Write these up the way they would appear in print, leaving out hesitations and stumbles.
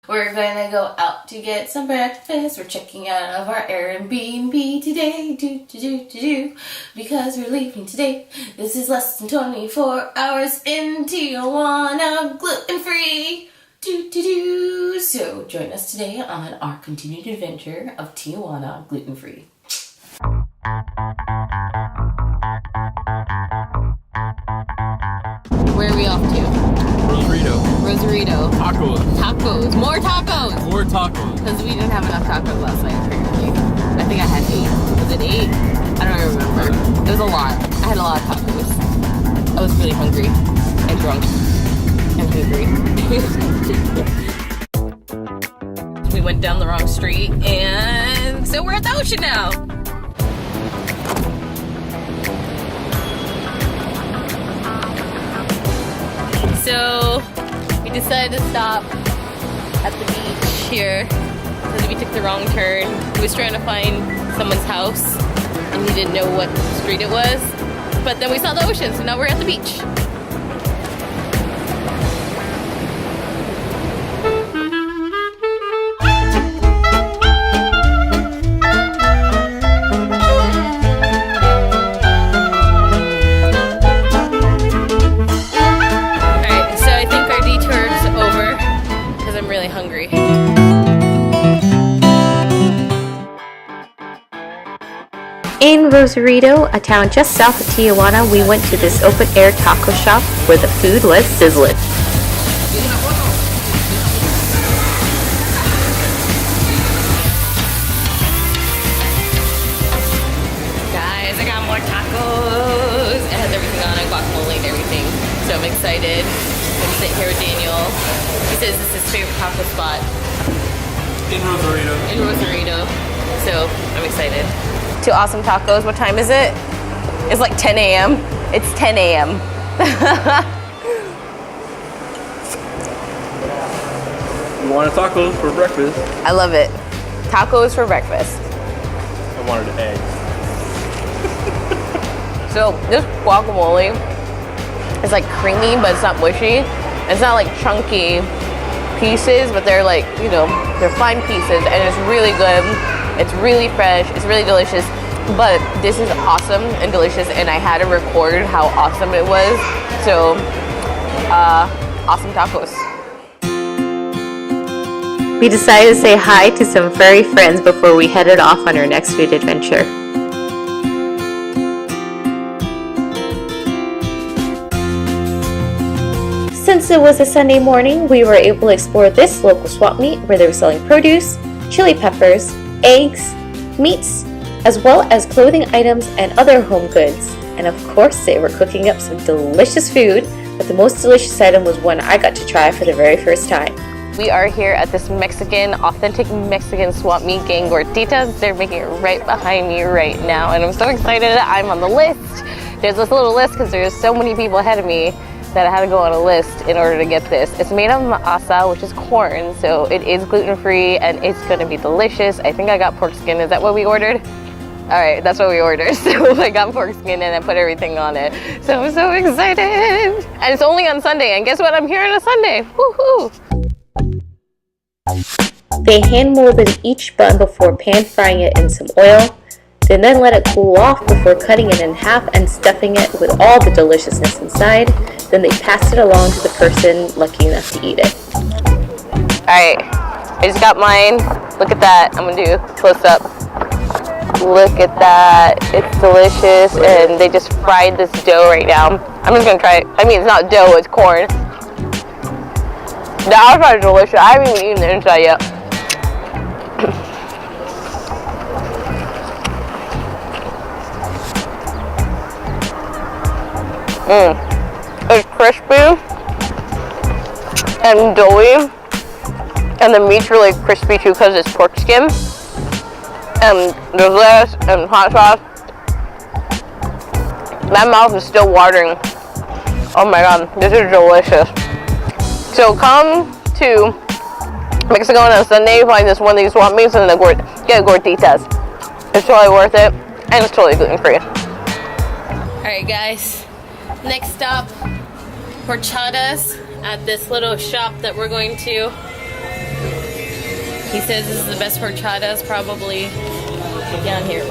We're gonna go out to get some breakfast. We're checking out of our Airbnb today, because we're leaving today. This is less than 24 hours in Tijuana, gluten-free. So join us today on our continued adventure of Tijuana gluten-free. Where are we off to? Rosarito. Tacos. More tacos. Because we didn't have enough tacos last night, apparently. I think I had 8. Was it 8? I don't remember. It was a lot. I had a lot of tacos. I was really hungry and drunk and hungry. We went down the wrong street, and so we're at the ocean now. So we decided to stop at the beach here because we took the wrong turn. He was trying to find someone's house and he didn't know what street it was. But then we saw the ocean, so now we're at the beach. In Rosarito, a town just south of Tijuana, we went to this open-air taco shop where the food was sizzling. Guys, I got more tacos. It has everything on it, guacamole and everything. So I'm excited. I'm sitting here with Daniel. He says this is his favorite taco spot. In Rosarito. So I'm excited. To Awesome Tacos. What time is it? It's like 10 a.m. It's 10 a.m. You wanted tacos for breakfast. I love it. Tacos for breakfast. I wanted eggs. So this guacamole is like creamy, but it's not mushy. It's not like chunky pieces, but they're like, you know, they're fine pieces, and it's really good. It's really fresh, it's really delicious, but this is awesome and delicious, and I had to record how awesome it was. So, awesome tacos. We decided to say hi to some furry friends before we headed off on our next food adventure. Since it was a Sunday morning, we were able to explore this local swap meet where they were selling produce, chili peppers, eggs, meats, as well as clothing items and other home goods. And of course, they were cooking up some delicious food, but the most delicious item was one I got to try for the very first time. We are here at this authentic Mexican swap meet getting Gorditas. They're making it right behind me right now, and I'm so excited. I'm on the list. There's this little list because there's so many people ahead of me that I had to go on a list in order to get this. It's made of masa, which is corn, so it is gluten-free and it's gonna be delicious. I think I got pork skin. Is that what we ordered? All right, that's what we ordered. So I got pork skin and I put everything on it. So I'm so excited. And it's only on Sunday, and guess what? I'm here on a Sunday. Woohoo! They hand molded each bun before pan frying it in some oil. They then let it cool off before cutting it in half and stuffing it with all the deliciousness inside. Then they passed it along to the person lucky enough to eat it. Alright, I just got mine. Look at that. I'm going to do close up. Look at that. It's delicious, and they just fried this dough right now. I'm just going to try it. I mean, it's not dough, it's corn. The outside is delicious. I haven't even eaten the inside yet. It's crispy and doughy, and the meat's really crispy too because it's pork skin, and there's lettuce and hot sauce. My mouth is still watering. Oh my god, this is delicious. So come to Mexico on a Sunday, find this one of these swap meets, and then get Gorditas. It's totally worth it, and it's totally gluten-free. Alright guys, next stop, horchatas at this little shop that we're going to. He says this is the best horchatas probably down here.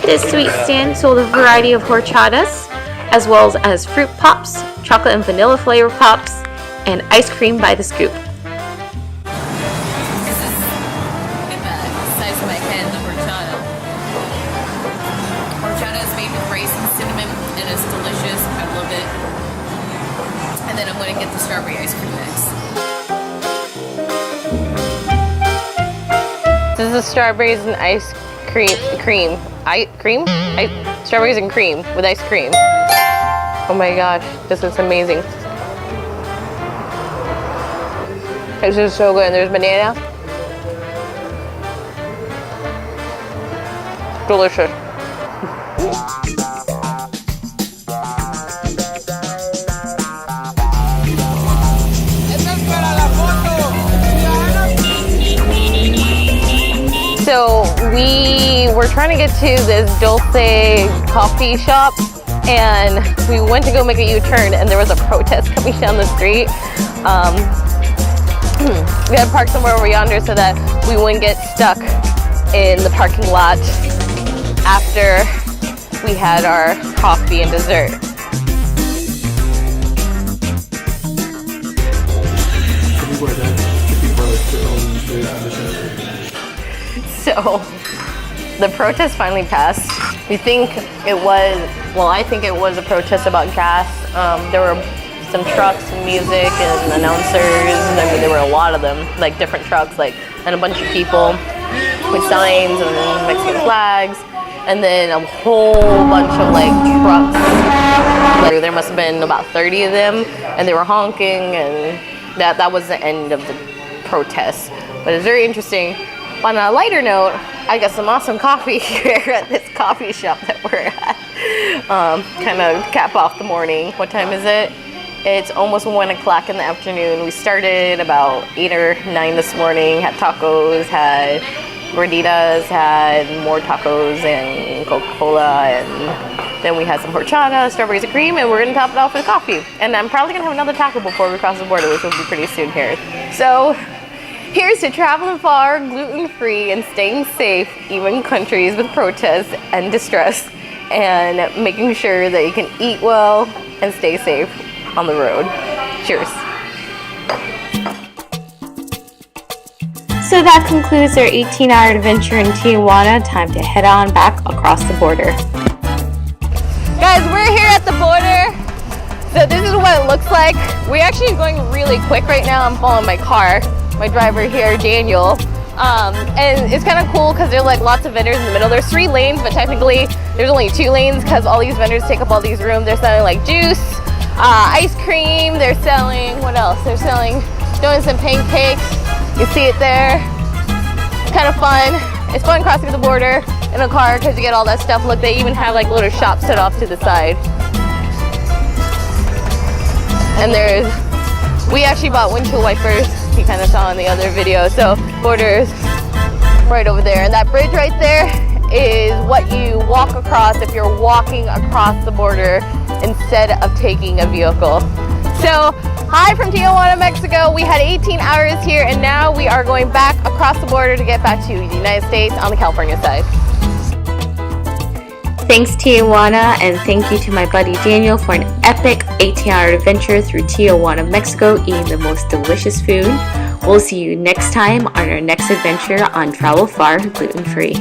This sweet stand sold a variety of horchatas, as well as fruit pops, chocolate and vanilla flavor pops, and ice cream by the scoop. This is, look at that, the size of my head, the horchata. Horchata is made with rice and cinnamon, and it's delicious. I love it. And then I'm going to get the strawberry ice cream next. This is the strawberries and ice cream. Strawberries and cream with ice cream. Oh my gosh, this is amazing. This is so good. There's banana. Delicious. So we were trying to get to this Dulce Coffee shop, and we went to go make a U-turn, and there was a protest coming down the street. We had to park somewhere over yonder so that we wouldn't get stuck in the parking lot after we had our coffee and dessert. So the protest finally passed. We think it was, well, I think it was a protest about gas. There were some trucks and music and announcers. I mean, there were a lot of them, like different trucks, like, and a bunch of people with signs and Mexican flags, and then a whole bunch of like trucks. Like, there must have been about 30 of them, and they were honking, and that was the end of the protest. But it's very interesting. On a lighter note, I got some awesome coffee here at this coffee shop that we're at. Kind of cap off the morning. What time is it? It's almost 1 o'clock in the afternoon. We started about 8 or 9 this morning, had tacos, had Gorditas, had more tacos and Coca-Cola, and then we had some horchata, strawberries and cream, and we're gonna top it off with coffee. And I'm probably gonna have another taco before we cross the border, which will be pretty soon here. So here's to traveling far, gluten-free, and staying safe, even in countries with protests and distress, and making sure that you can eat well and stay safe on the road. Cheers. So that concludes our 18-hour adventure in Tijuana. Time to head on back across the border. Guys, we're here at the border. So this is what it looks like. We're actually going really quick right now. I'm following my car. My driver here, Daniel. And it's kind of cool because there's like lots of vendors in the middle. There's 3 lanes, but technically there's only 2 lanes because all these vendors take up all these rooms. They're selling like juice, ice cream. They're selling, what else? They're selling donuts and pancakes. You see it there. It's kind of fun. It's fun crossing the border in a car because you get all that stuff. Look, they even have like little shops set off to the side. And we actually bought windshield wipers. You kind of saw in the other video. So border's right over there. And that bridge right there is what you walk across if you're walking across the border instead of taking a vehicle. So hi from Tijuana, Mexico. We had 18 hours here, and now we are going back across the border to get back to the United States on the California side. Thanks Tijuana, and thank you to my buddy Daniel for an epic 18-hour adventure through Tijuana, Mexico, eating the most delicious food. We'll see you next time on our next adventure on Travel Far Gluten Free.